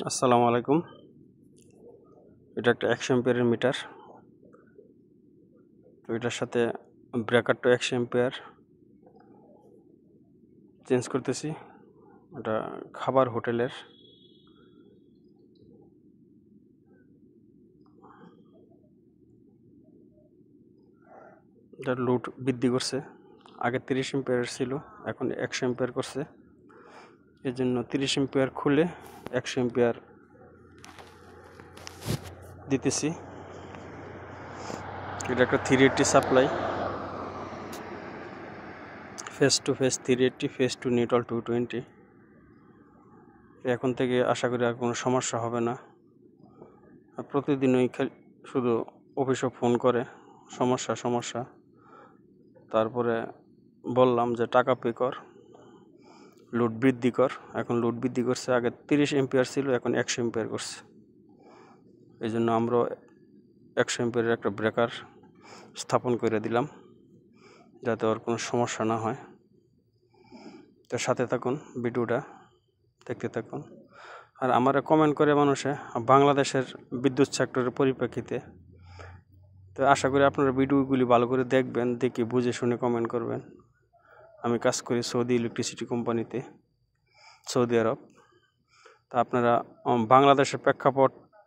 আসসালামু আলাইকুম। এটা একটা 100 অ্যাম্পিয়ারের মিটার। তো এটার সাথে ব্রেকারটা 100 অ্যাম্পিয়ার চেঞ্জ করতেছি। ওটা খাবার হোটেলের। এটা লোড বৃদ্ধি করছে। আগে 30 অ্যাম্পিয়ার ছিল, এখন 100 অ্যাম্পিয়ার করছে। এর জন্য 30 অ্যাম্পিয়ার খুলে 100 অ্যাম্পিয়ার দিতেছি। এটা একটা 380 supply, phase to phase 380, phase to neutral 220। এখন থেকে আশা করি আর কোনো সমস্যা হবে না। প্রতিদিনই শুধু অফিসে ফোন করে সমস্যা। তারপরে বললাম যে টাকা পে কর, লোড বৃদ্ধি কর। এখন লোড বৃদ্ধি করছে, আগে 30 অ্যাম্পিয়ার ছিল, এখন 100 অ্যাম্পিয়ার করছে। এই জন্য আমরা 100 অ্যাম্পিয়ারের একটা ব্রেকার স্থাপন করে দিলাম, যাতে ওর কোনো সমস্যা না হয়। তো সাথে থাকুন, ভিডিওটা দেখতে থাকুন। আর আমার কমেন্ট করে মানুষে বাংলাদেশের বিদ্যুৎ সেক্টরের পরিপ্রেক্ষিতে। তো আশা করি আপনারা ভিডিওগুলি ভালো করে দেখবেন, দেখে বুঝে শুনে কমেন্ট করবেন। আমি কাজ করি সৌদি ইলেকট্রিসিটি কোম্পানিতে, সৌদি আরব। তা আপনারা বাংলাদেশের প্রেক্ষাপট